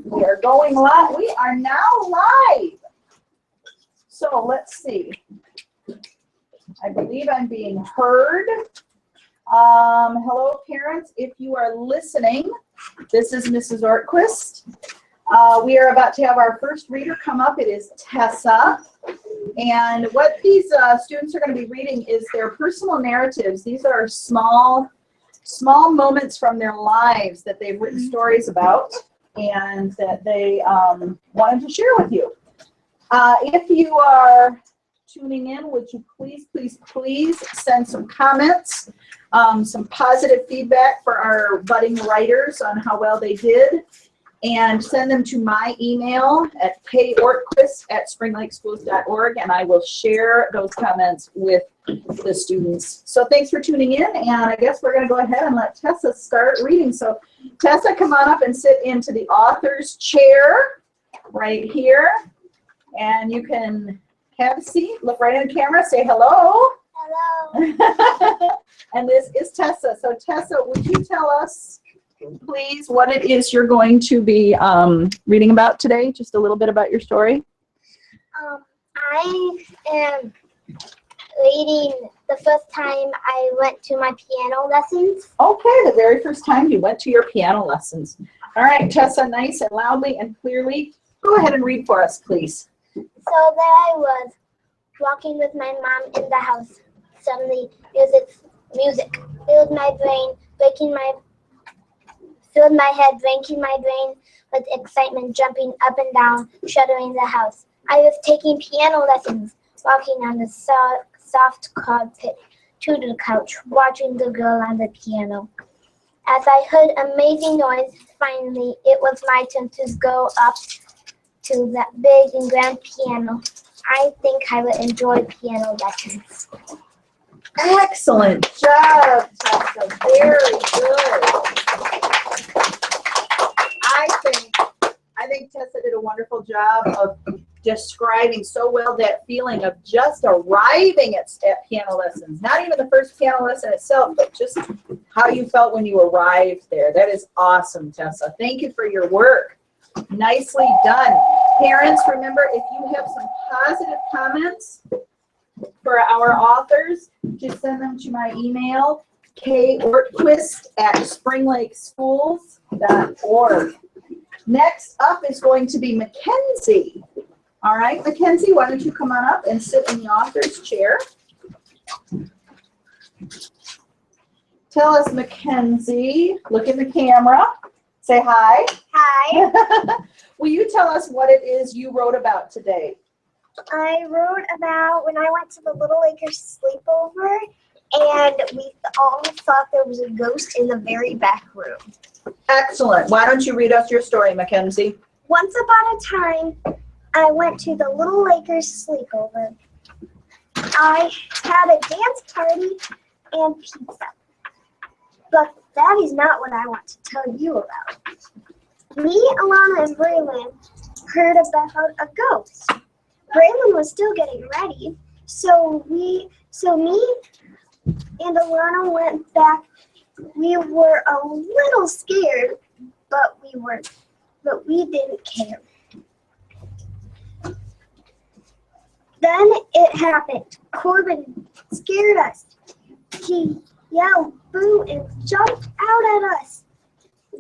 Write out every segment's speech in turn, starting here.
We are going live. We are now live. So let's see. I believe I'm being heard. Hello, parents. If you are listening, this is Mrs. Ortquist. We are about to have our first reader come up. It is Tessa. And what these students are going to be reading is their personal narratives. These are small moments from their lives that they've written stories about and that they wanted to share with you. If you are tuning in, would you please send some comments, some positive feedback for our budding writers on how well they did, and send them to my email at kortquist@springlakeschools.org, and I will share those comments with the students. So thanks for tuning in, and I guess we're going to go ahead and let Tessa start reading. So Tessa, come on up and sit into the author's chair right here, and you can have a seat, look right in the camera, say hello. Hello. And this is Tessa. So Tessa, would you tell us, please, what it is you're going to be reading about today? Just a little bit about your story. I am reading the first time I went to my piano lessons. Okay, the very first time you went to your piano lessons. All right, Tessa, nice and loudly and clearly. Go ahead and read for us, please. So there I was, walking with my mom in the house. Suddenly, music filled my brain, filled my head, breaking my brain with excitement, jumping up and down, shuddering the house. I was taking piano lessons, walking on the soft carpet to the couch, watching the girl on the piano. As I heard amazing noise, finally, it was my turn to go up to that big and grand piano. I think I would enjoy piano lessons. Excellent job, Tessa. Very good. I think Tessa did a wonderful job of describing so well that feeling of just arriving at piano lessons. Not even the first piano lesson itself, but just how you felt when you arrived there. That is awesome, Tessa. Thank you for your work. Nicely done. Parents, remember, if you have some positive comments for our authors, just send them to my email, kortquist@springlakeschools.org. Next up is going to be Mackenzie. All right, Mackenzie, why don't you come on up and sit in the author's chair. Tell us, Mackenzie, look in the camera, say hi. Hi. Will you tell us what it is you wrote about today? I wrote about when I went to the Little Lakers sleepover, and we all thought there was a ghost in the very back room. Excellent. Why don't you read us your story, Mackenzie? Once upon a time, I went to the Little Lakers sleepover. I had a dance party and pizza. But that is not what I want to tell you about. Me, Alana, and Braylon heard about a ghost. Braylon was still getting ready, so me and Alana went back. We were a little scared, but we didn't care. Then it happened. Corbin scared us. He yelled boo and jumped out at us.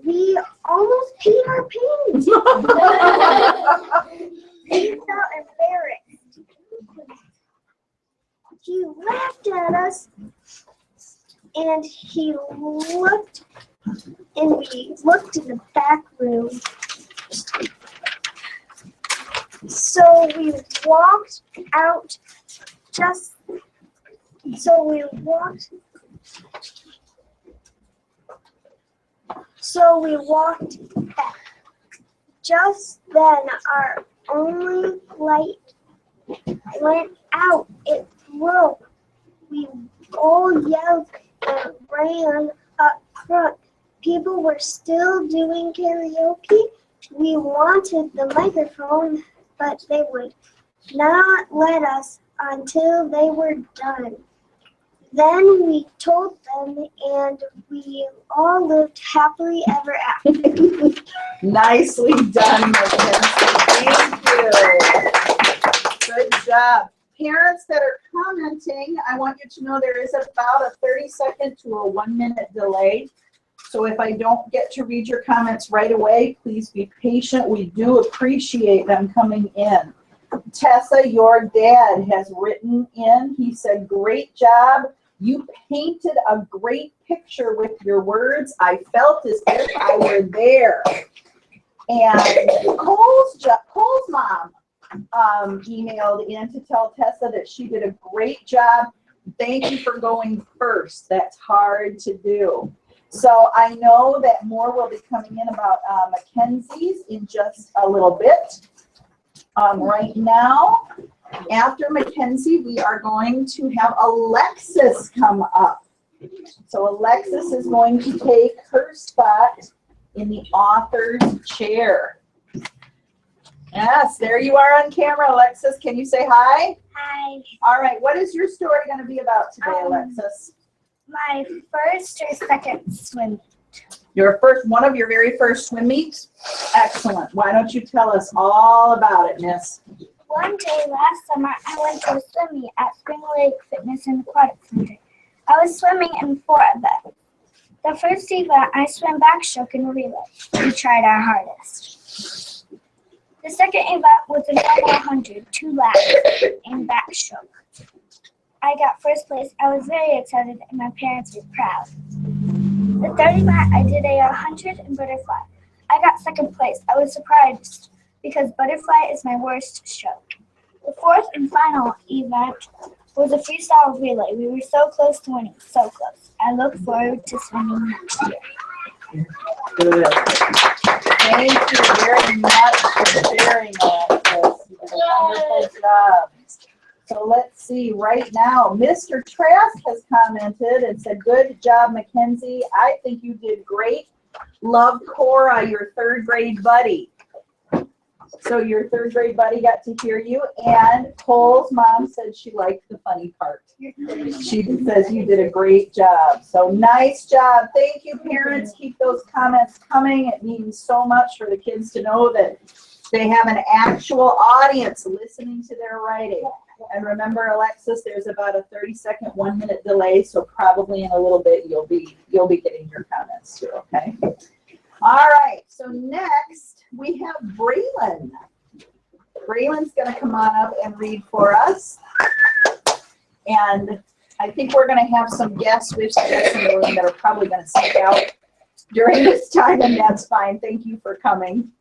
We almost peed our pants. We felt embarrassed. He laughed at us, and we looked in the back room. So we walked out back. Just then our only light went out. It broke. We all yelled and ran up front. People were still doing karaoke. We wanted the microphone, but they would not let us until they were done. Then we told them, and we all lived happily ever after. Nicely done, Mackenzie. Thank you. Good job. Parents that are commenting, I want you to know there is about a 30-second to a 1-minute delay. So if I don't get to read your comments right away, please be patient. We do appreciate them coming in. Tessa, your dad has written in. He said, great job. You painted a great picture with your words. I felt as if I were there. And Cole's mom emailed in to tell Tessa that she did a great job. Thank you for going first. That's hard to do. So I know that more will be coming in about Mackenzie's in just a little bit. Right now, after Mackenzie, we are going to have Alexis come up. So Alexis is going to take her spot in the author's chair. Yes, there you are on camera, Alexis. Can you say hi? Hi. All right, what is your story going to be about today, Alexis? My first or second swim. One of your very first swim meets? Excellent. Why don't you tell us all about it, miss? One day last summer, I went to a swim meet at Spring Lake Fitness and Aquatic Center. I was swimming in 4 events. The first event, I swam backstroke and relay. We tried our hardest. The second event was a normal 100, 2 laps in backstroke. I got first place. I was very excited, and my parents were proud. The third event, I did a 100 in butterfly. I got second place. I was surprised because butterfly is my worst stroke. The fourth and final event was a freestyle relay. We were so close to winning, so close. I look forward to swimming next year. Good. Thank you very much for sharing that. You did a wonderful job. So let's see, right now, Mr. Trask has commented and said, good job, Mackenzie. I think you did great. Love Cora, your 3rd grade buddy. So your 3rd grade buddy got to hear you, and Cole's mom said she liked the funny part. She says you did a great job. So nice job. Thank you, parents. Keep those comments coming. It means so much for the kids to know that they have an actual audience listening to their writing. And remember, Alexis, there's about a 30-second, 1-minute delay, so probably in a little bit you'll be getting your comments too, okay? All right, so next we have Braylon. Braylon's going to come on up and read for us. And I think we're going to have some guests with us in the room that are probably going to sneak out during this time, and that's fine. Thank you for coming.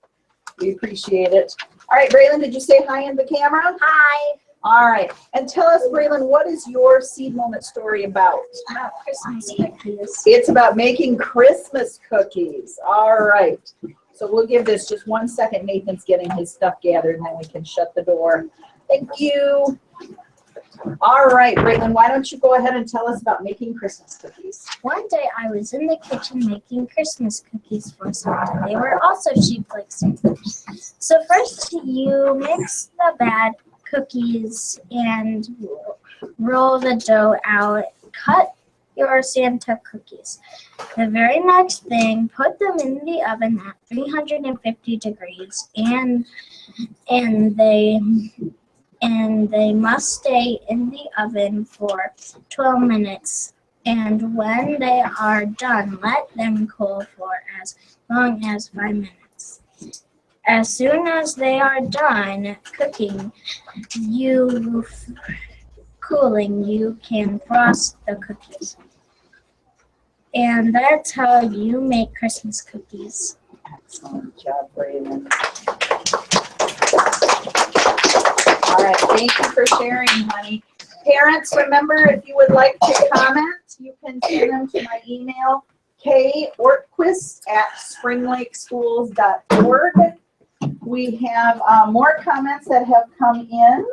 We appreciate it. All right, Braylon, did you say hi in the camera? Hi. All right. And tell us, Braylon, what is your Seed Moment story about? About Christmas cookies. It's about making Christmas cookies. All right. So we'll give this just 1 second. Nathan's getting his stuff gathered, and then we can shut the door. Thank you. All right, Braylon, why don't you go ahead and tell us about making Christmas cookies? One day I was in the kitchen making Christmas cookies for Santa. They were also shaped like Santa. So first you mix the bad cookies and roll the dough out. Cut your Santa cookies. The very next thing, put them in the oven at 350 degrees and they must stay in the oven for 12 minutes. And when they are done, let them cool for as long as 5 minutes. As soon as they are done cooking, you can frost the cookies. And that's how you make Christmas cookies. Excellent job, Braylon. All right, thank you for sharing, honey. Parents, remember, if you would like to comment, you can send them to my email, kortquist@springlakeschools.org. We have more comments that have come in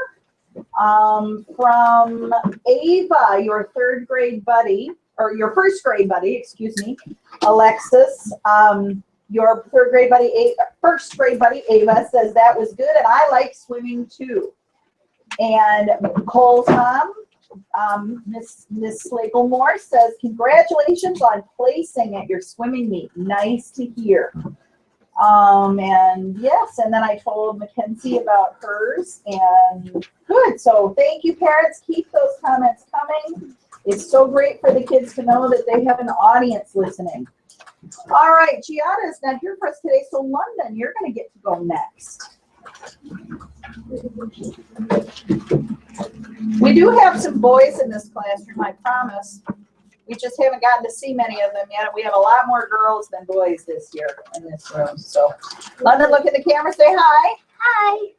from Ava, your 3rd grade buddy, or your 1st grade buddy, excuse me, Alexis. Your 3rd grade buddy, 1st grade buddy, Ava, says that was good, and I like swimming too. And Cole's mom Miss Slagel-Moore says, congratulations on placing at your swimming meet. Nice to hear. And yes, and then I told Mackenzie about hers, and good. So thank you, parents. Keep those comments coming. It's so great for the kids to know that they have an audience listening. All right, Giada is not here for us today, so London, you're going to get to go next. We do have some boys in this classroom, I promise. We just haven't gotten to see many of them yet. We have a lot more girls than boys this year in this room. So, London, look at the camera, say hi. Hi.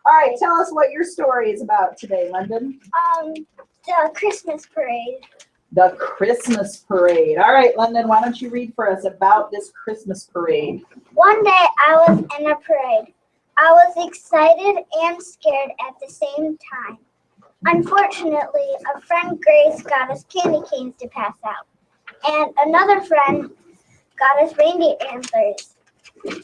All right, tell us what your story is about today, London. The Christmas parade. The Christmas parade. All right, London, why don't you read for us about this Christmas parade? One day I was in a parade. I was excited and scared at the same time. Unfortunately, a friend Grace got us candy canes to pass out, and another friend got us reindeer antlers.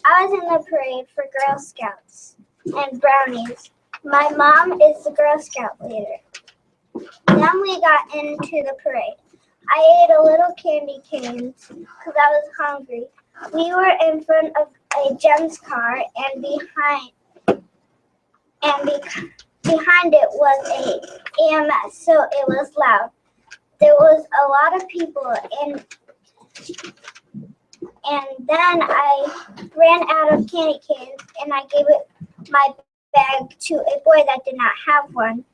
I was in the parade for Girl Scouts and brownies. My mom is the Girl Scout leader. Then we got into the parade. I ate a little candy canes because I was hungry. We were in front of a Jem's car, and behind it was a EMS, so it was loud. There was a lot of people, and then I ran out of candy canes, and I gave my bag to a boy that did not have one.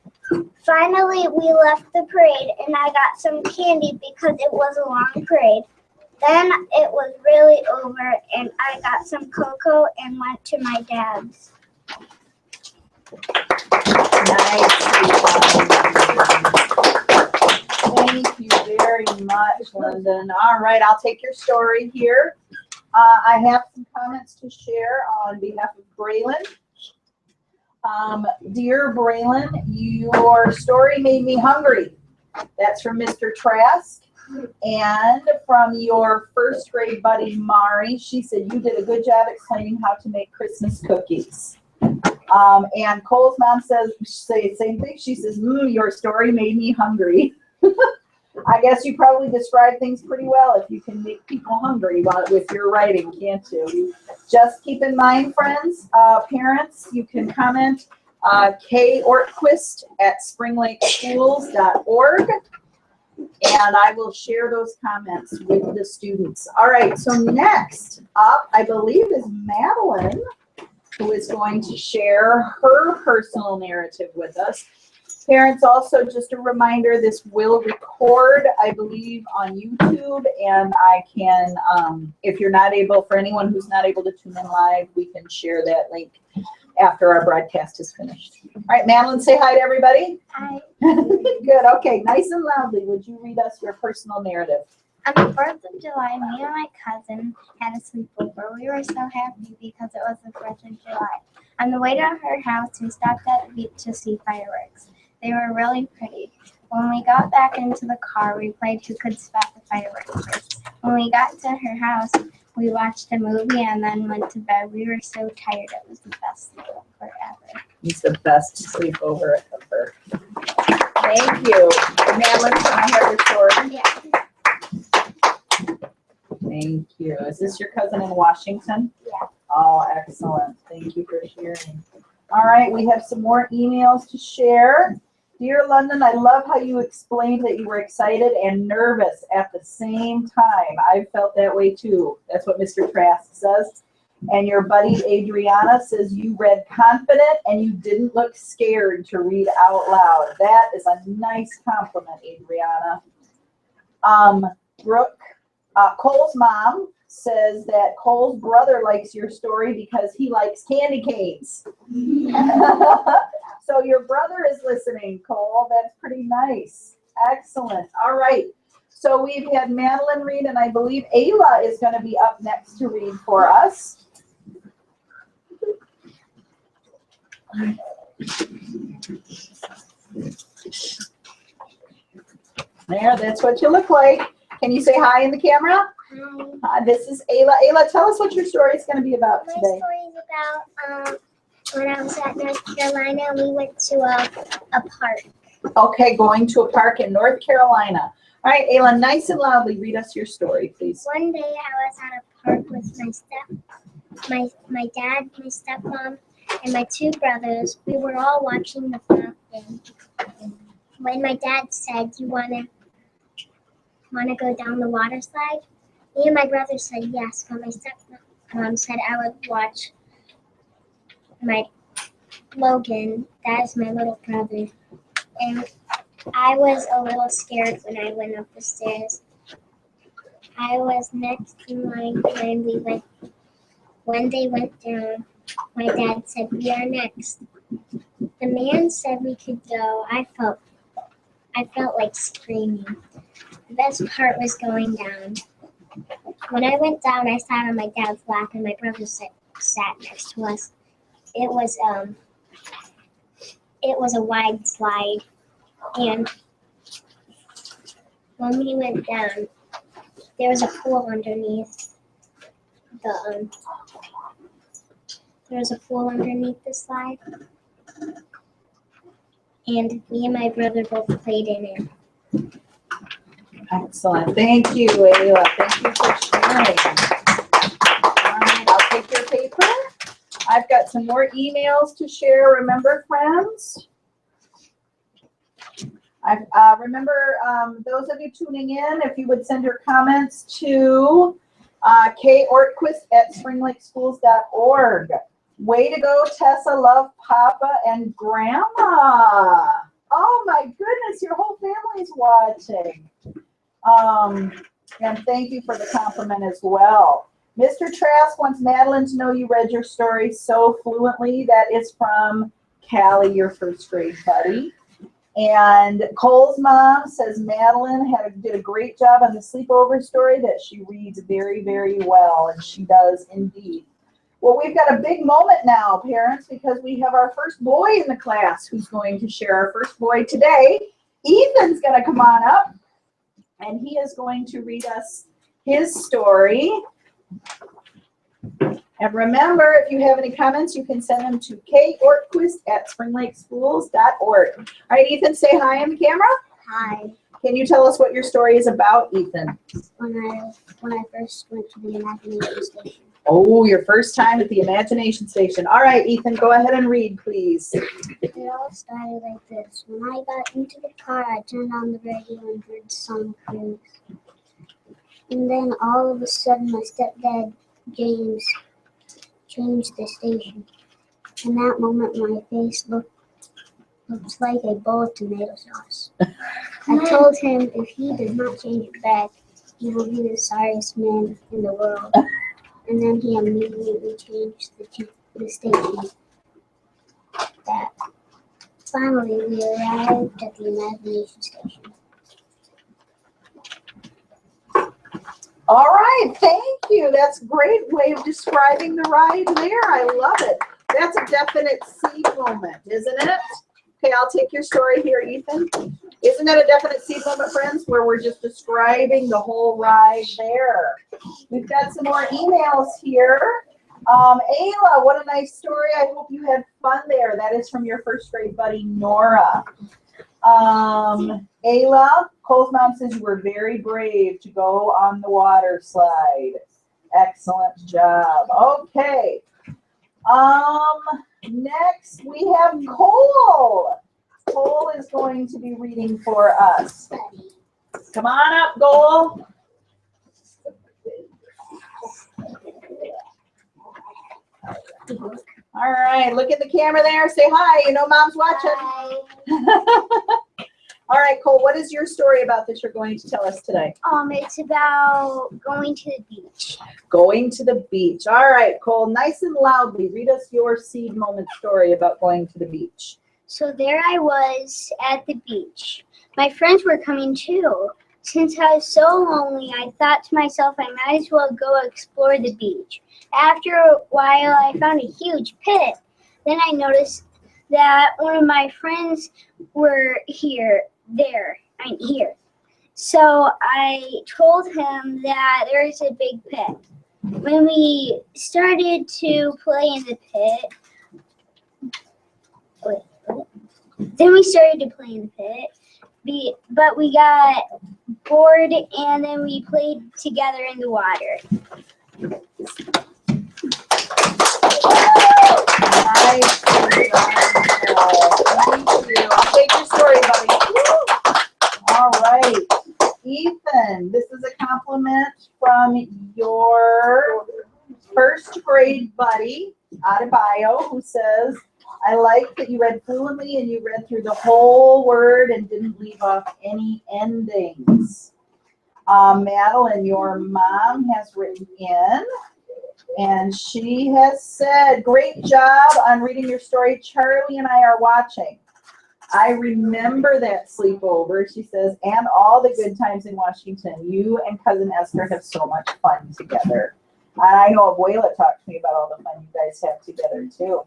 Finally, we left the parade, and I got some candy because it was a long parade. Then it was really over, and I got some cocoa and went to my dad's. Nice. Thank you very much, London. All right, I'll take your story here. I have some comments to share on behalf of Braylon. Dear Braylon, your story made me hungry. That's from Mr. Trask. And from your first grade buddy, Mari, she said, you did a good job explaining how to make Christmas cookies. And Cole's mom says, say the same thing. She says, your story made me hungry. I guess you probably describe things pretty well if you can make people hungry with your writing, can't you? Just keep in mind, friends, parents, you can comment Kay Ortquist at springlakeschools.org, and I will share those comments with the students. All right, so next up, I believe, is Madeline, who is going to share her personal narrative with us. Parents, also just a reminder, this will record, I believe, on YouTube, and I can, if you're not able, for anyone who's not able to tune in live, we can share that link after our broadcast is finished. All right, Madeline, say hi to everybody. Hi. Good, okay, nice and loudly, would you read us your personal narrative? On the 4th of July, me and my cousin had a sleepover. We were so happy because it was the 4th of July. On the way to her house, we stopped at the beach to see fireworks. They were really pretty. When we got back into the car, we played Who Could Spot the Fireworks First. When we got to her house, we watched a movie and then went to bed. We were so tired. It was the best sleepover ever. It's the best sleepover ever. Thank you. Madeline, can I have your story? Yeah. Thank you. Is this your cousin in Washington? Yeah. Oh, excellent. Thank you for sharing. All right, we have some more emails to share. Dear London, I love how you explained that you were excited and nervous at the same time. I felt that way too. That's what Mr. Trask says. And your buddy Adriana says you read confident and you didn't look scared to read out loud. That is a nice compliment, Adriana. Brooke, Cole's mom says that Cole's brother likes your story because he likes candy canes. So your brother is listening, Cole. That's pretty nice. Excellent. All right. So we've had Madeline read, and I believe Ayla is going to be up next to read for us. There, that's what you look like. Can you say hi in the camera? Hi. This is Ayla. Ayla, tell us what your story is going to be about My today. story is about when I was at North Carolina, we went to a park. Okay, going to a park in North Carolina. All right, Ayla, nice and loudly, read us your story, please. One day I was at a park with my dad, my stepmom, and my two brothers. We were all watching the fountain. When my dad said, "You wanna go down the water slide?" Me and my brother said yes, but my stepmom said I would watch my Logan. That is my little brother, and I was a little scared when I went up the stairs. I was next in line when they went down. My dad said, "We are next." The man said we could go. I felt like screaming. The best part was going down. When I went down, I sat on my dad's lap, and my brother sat next to us. It was a wide slide, and when we went down, there was a pool underneath the slide, and me and my brother both played in it. Excellent. Thank you, Ayla. Thank you for sharing. All right, I'll take your paper. I've got some more emails to share. Remember, friends? Remember, those of you tuning in, if you would send your comments to kortquist@springlakeschools.org. Way to go, Tessa. Love Papa and Grandma. Oh my goodness, your whole family's watching. And thank you for the compliment as well. Mr. Trask wants Madeline to know you read your story so fluently. That is from Callie, your first grade buddy. And Cole's mom says Madeline did a great job on the sleepover story, that she reads very, very well, and she does indeed. Well, we've got a big moment now, parents, because we have our first boy in the class who's going to share. Our first boy today, Ethan's going to come on up, and he is going to read us his story. And remember, if you have any comments, you can send them to kortquist@springlakeschools.org. All right, Ethan, say hi on the camera. Hi. Can you tell us what your story is about, Ethan? When I first went to the Imagination Station. Oh, your first time at the Imagination Station. All right, Ethan, go ahead and read, please. It all started like this. When I got into the car, I turned on the radio and heard the song Cruise. And then all of a sudden, my stepdad, James, changed the station. In that moment, my face looked like a bowl of tomato sauce. I told him if he does not change it back, he will be the sorriest man in the world. And then he immediately changed the station. Finally, we arrived at the Imagination Station. All right, thank you. That's a great way of describing the ride there. I love it. That's a definite seed moment, isn't it? Okay, I'll take your story here, Ethan. Isn't that a definite seed moment, friends, where we're just describing the whole ride there? We've got some more emails here. Ayla, what a nice story. I hope you had fun there. That is from your first grade buddy, Nora. Ayla, Cole's mom says you were very brave to go on the water slide. Excellent job. Okay. Next we have Cole. Cole is going to be reading for us. Come on up, Cole. All right, look at the camera there. Say hi. You know mom's watching. Hi. All right, Cole, what is your story about that you're going to tell us today? It's about going to the beach. Going to the beach. All right, Cole, nice and loudly, read us your seed moment story about going to the beach. So there I was at the beach. My friends were coming too. Since I was so lonely, I thought to myself I might as well go explore the beach. After a while, I found a huge pit. Then I noticed that one of my friends were here. So I told him that there's a big pit. When we started to play in the pit, Then we started to play in the pit. But we got bored and then we played together in the water. Nice. Thank you. I'll take your story, buddy. All right. Ethan, this is a compliment from your first grade buddy, Adebayo, who says, I like that you read fluently and you read through the whole word and didn't leave off any endings. Madeline, your mom has written in, and she has said, great job on reading your story. Charlie and I are watching. I remember that sleepover, she says, and all the good times in Washington. You and Cousin Esther have so much fun together. And I know Abuela talked to me about all the fun you guys have together, too.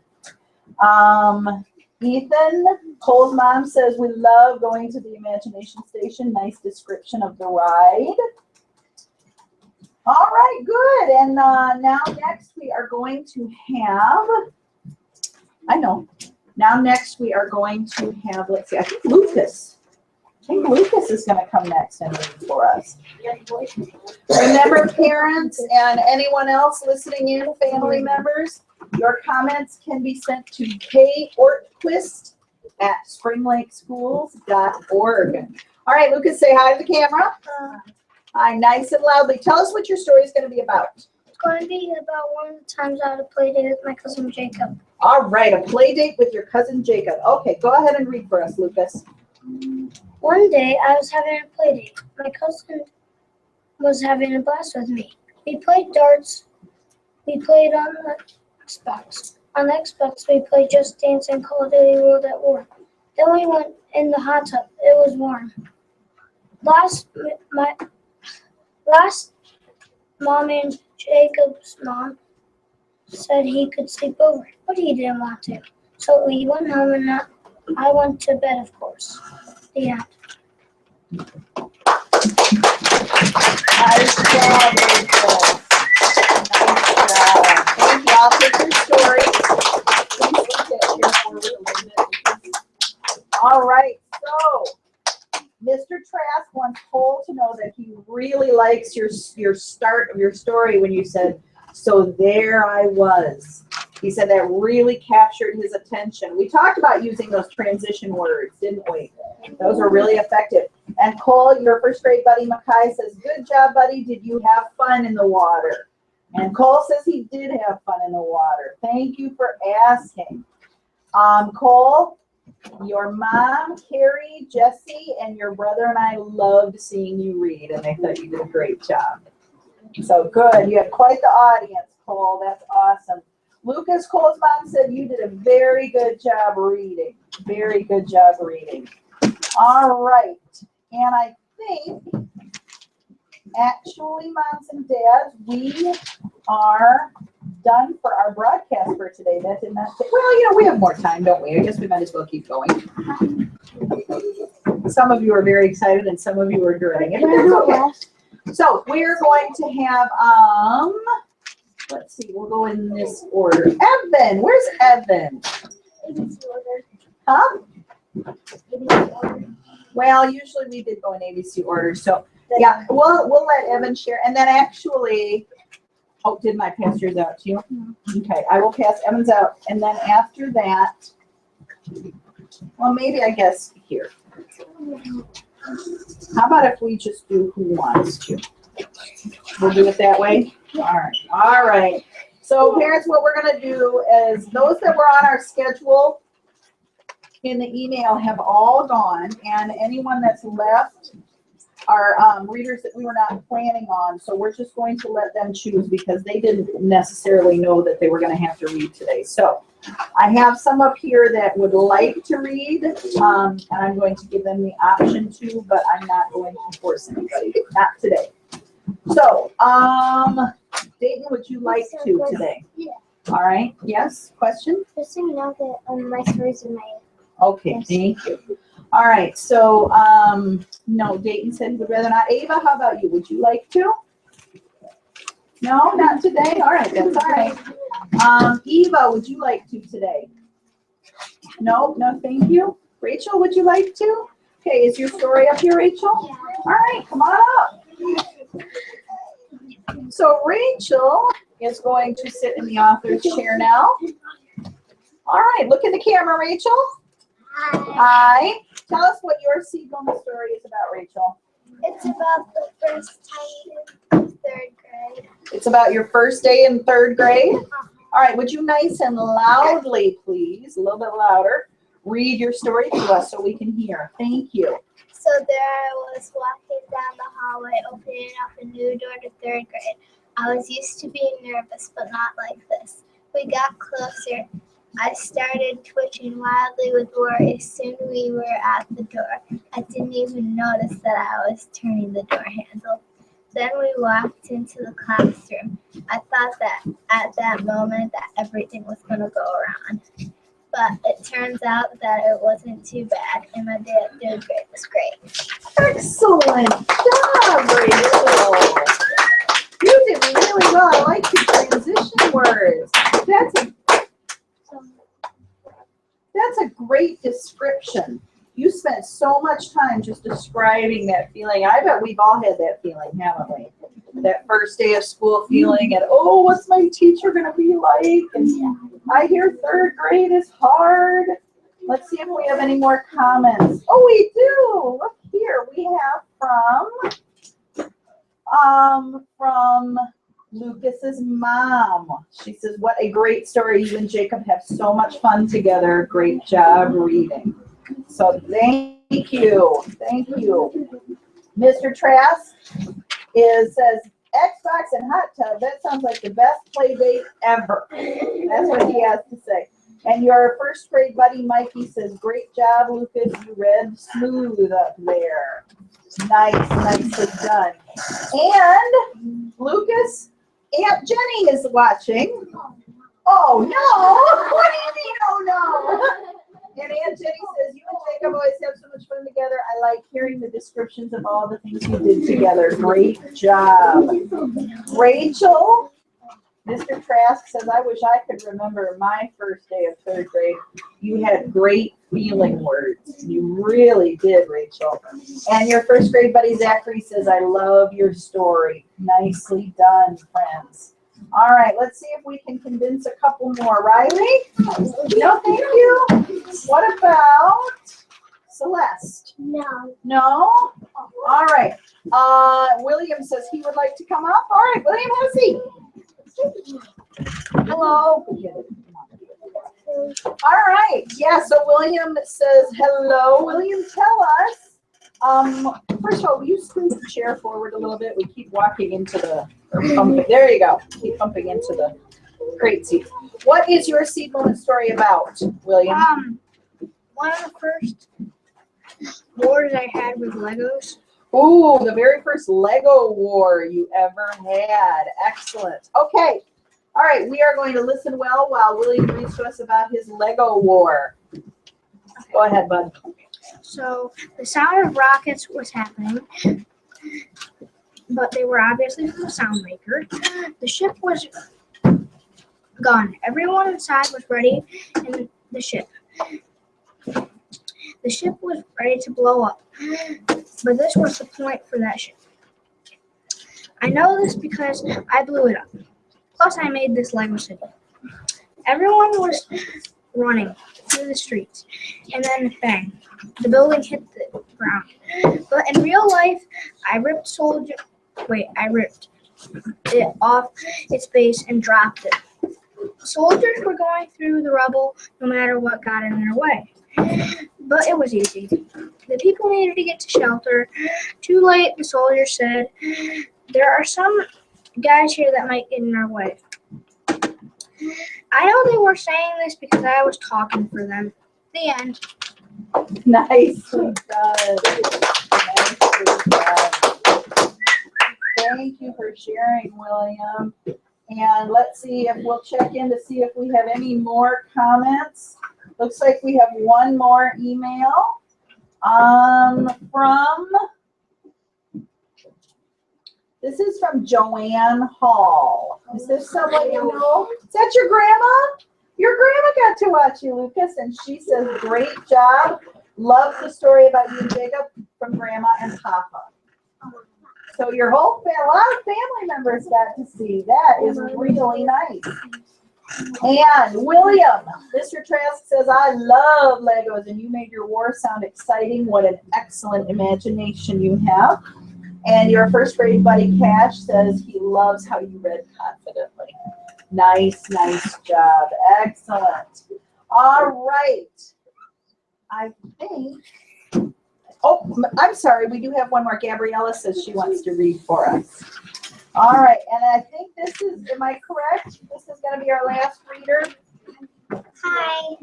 Ethan, Cole's mom says, we love going to the Imagination Station. Nice description of the ride. All right, good. And now next we are going to have, next we are going to have, let's see, I think Lucas is going to come next and read for us. Remember, parents and anyone else listening in, family members, your comments can be sent to kortquist@springlakeschools.org. All right, Lucas, say hi to the camera. Hi, nice and loudly. Tell us what your story is going to be about. It's going to be about one of the times I had a play date with my cousin Jacob. All right, a play date with your cousin Jacob. Okay, go ahead and read for us, Lucas. One day I was having a play date. My cousin was having a blast with me. We played darts. We played on the Xbox. On the Xbox, we played Just Dance and Call of Duty World at War. Then we went in the hot tub. It was warm. Last, Mom and Jacob's mom said he could sleep over, but he didn't want to. So we went home and I went to bed, of course. The end. Nice job, Lucas. Nice job. Thank you. I'll take your story. Please look at here forward a little bit. All right, so Mr. Trask wants Cole to know that he really likes your start of your story when you said, so there I was. He said that really captured his attention. We talked about using those transition words, didn't we? Those are really effective. And Cole, your first grade buddy, Makai, says, good job, buddy. Did you have fun in the water? And Cole says he did have fun in the water. Thank you for asking. Cole, your mom, Carrie, Jesse, and your brother and I loved seeing you read, and they thought you did a great job. So good. You had quite the audience, Cole. That's awesome. Lucas, Cole's mom, said you did a very good job reading. Very good job reading. All right. And I think, actually, moms and dads, we are done for our broadcast for today. That did not take, well, we have more time, don't we? I guess we might as well keep going. Some of you are very excited and some of you are dreading it. That's okay. So we're going to have, let's see, we'll go in this order. Evan, where's Evan? Huh? Well, usually we did go in ABC order. So yeah, we'll let Evan share. And then actually, oh, did my pass yours out to you? Okay, I will pass Evan's out. And then after that, well, maybe I guess here. How about if we just do who wants to? We'll do it that way? All right. All right. So parents, what we're going to do is those that were on our schedule in the email have all gone, and anyone that's left are readers that we were not planning on. So we're just going to let them choose because they didn't necessarily know that they were going to have to read today. So I have some up here that would like to read, and I'm going to give them the option to, but I'm not going to force anybody, not today. So, Dayton, would you like to today? Yeah. All right. Yes. Question? Just so you know that my stories in my. Okay. Yes. Thank you. All right. So, no, Dayton said he would rather not. Ava, how about you? Would you like to? No, not today. All right. That's all right. Eva, would you like to today? No, no, thank you. Rachel, would you like to? Okay, is your story up here, Rachel? Yeah. All right, come on up. So Rachel is going to sit in the author's chair now. All right, look in the camera, Rachel. Hi. Tell us what your seed moment story is about, Rachel. It's about the first time in 3rd grade. It's about your first day in 3rd grade. All right, would you nice and loudly, please, a little bit louder, read your story to us so we can hear. Thank you. So there I was walking down the hallway, opening up a new door to 3rd grade. I was used to being nervous, but not like this. We got closer. I started twitching wildly with worry. Soon we were at the door. I didn't even notice that I was turning the door handle. Then we walked into the classroom. I thought that at that moment that everything was going to go around. But it turns out that it wasn't too bad, and my day at 3rd grade was great. Excellent job, Rachel. You did really well. I like your transition words. That's a great description. You spent so much time just describing that feeling. I bet we've all had that feeling, haven't we? That first day of school feeling and, oh, what's my teacher going to be like? And I hear 3rd grade is hard. Let's see if we have any more comments. Oh, we do. Look here. We have from Lucas's mom. She says, what a great story. You and Jacob have so much fun together. Great job reading. So thank you. Thank you. Mr. Trask says, Xbox and hot tub. That sounds like the best play date ever. That's what he has to say. And your 1st grade buddy, Mikey, says, great job, Lucas. You read smooth up there. Nice, nicely done. And Lucas, Aunt Jenny is watching. Oh, no. What do you mean, oh, no? And Aunt Jenny says, you and Jacob always have so much fun together. I like hearing the descriptions of all the things you did together. Great job. Rachel, Mr. Trask says, I wish I could remember my first day of 3rd grade. You had great feeling words. You really did, Rachel. And your 1st grade buddy, Zachary, says, I love your story. Nicely done, friends. All right, let's see if we can convince a couple more. Riley? No, thank you. What about Celeste? No. No? All right. William says he would like to come up. All right, William, have a seat. Hello. All right. Yeah, so William says hello. William, tell us. First of all, will you scoot the chair forward a little bit? We keep walking into the, pumping. There you go. Keep pumping into the great seat. What is your seed moment story about, William? One of the first wars I had with Legos. Ooh, the very first Lego war you ever had. Excellent. Okay. All right, we are going to listen well while William reads to us about his Lego war. Go ahead, bud. So the sound of rockets was happening, but they were obviously from the sound maker. The ship was gone. Everyone inside was ready in the ship. The ship was ready to blow up, but this was the point for that ship. I know this because I blew it up. Plus, I made this Lego city. Everyone was running through the streets, and then bang, the building hit the ground. But in real life, I ripped it off its base and dropped it. Soldiers were going through the rubble no matter what got in their way. But it was easy. The people needed to get to shelter. Too late, the soldiers said, there are some guys here that might get in our way. I know they were saying this because I was talking for them. The end. Nicely done. Nicely done. Thank you for sharing, William. And let's see if we'll check in to see if we have any more comments. Looks like we have one more email this is from Joanne Hall. Is this someone you know? Is that your grandma? Your grandma got to watch you, Lucas, and she says, great job. loves the story about you and Jacob from Grandma and Papa. So your whole a lot of family members got to see. That is really nice. And William, Mr. Trask says, I love Legos, and you made your war sound exciting. What an excellent imagination you have. And your first grade buddy, Cash, says he loves how you read confidently. Nice, nice job. Excellent. All right. I think, oh, I'm sorry, we do have one more. Gabriella says she wants to read for us. All right, and I think this is, am I correct? This is going to be our last reader. Hi.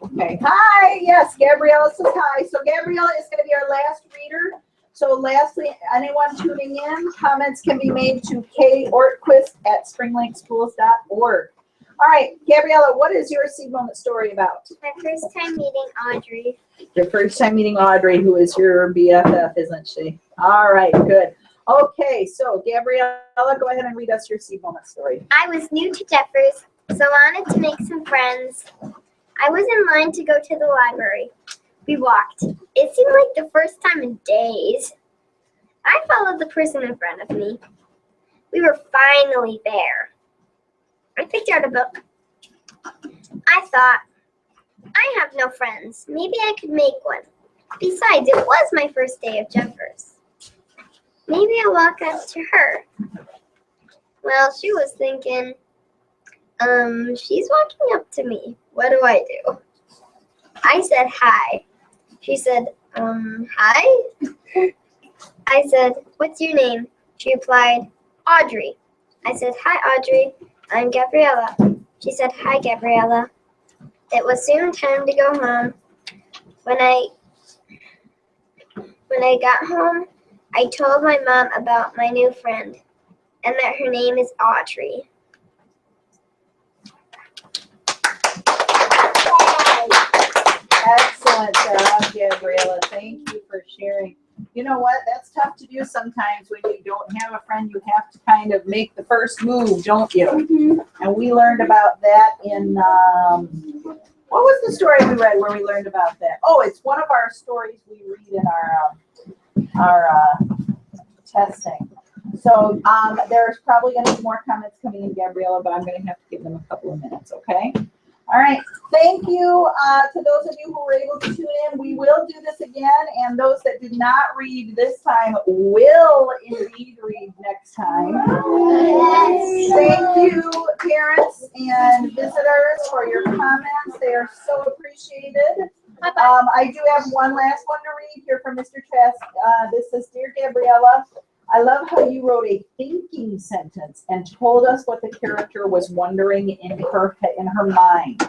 Okay, hi, yes, Gabriella says hi. So Gabriella is going to be our last reader. So lastly, anyone tuning in, comments can be made to kortquist@springlakeschools.org. All right, Gabriella, what is your seed moment story about? My first time meeting Audrey. Your first time meeting Audrey, who is your BFF, isn't she? All right, good. Okay, so Gabriella, go ahead and read us your seed moment story. I was new to Jeffers, so wanted to make some friends. I was in line to go to the library. We walked. It seemed like the first time in days. I followed the person in front of me. We were finally there. I picked out a book. I thought, I have no friends. Maybe I could make one. Besides, it was my first day of Jeffers. Maybe I'll walk up to her. Well, she was thinking, she's walking up to me. What do I do? I said hi. She said, hi? I said, what's your name? She replied, Audrey. I said, hi, Audrey. I'm Gabriella. She said, hi, Gabriella. It was soon time to go home. When I got home, I told my mom about my new friend and that her name is Audrey. Excellent job, Gabriella. Thank you for sharing. You know what? That's tough to do sometimes when you don't have a friend. You have to kind of make the first move, don't you? Mm-hmm. And we learned about that in, what was the story we read where we learned about that? Oh, it's one of our stories we read in our testing. So there's probably going to be more comments coming in, Gabriella, but I'm going to have to give them a couple of minutes, okay? All right. Thank you to those of you who were able to tune in. We will do this again, and those that did not read this time will indeed read next time. Yes. Thank you, parents and visitors, for your comments. They are so appreciated. I do have one last one to read here from Mr. Trask. This says, Dear Gabriella, I love how you wrote a thinking sentence and told us what the character was wondering in her mind.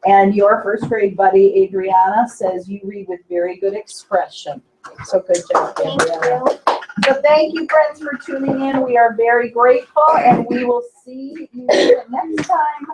And your first grade buddy, Adriana, says you read with very good expression. So good job, Gabriella. So thank you, friends, for tuning in. We are very grateful, and we will see you next time.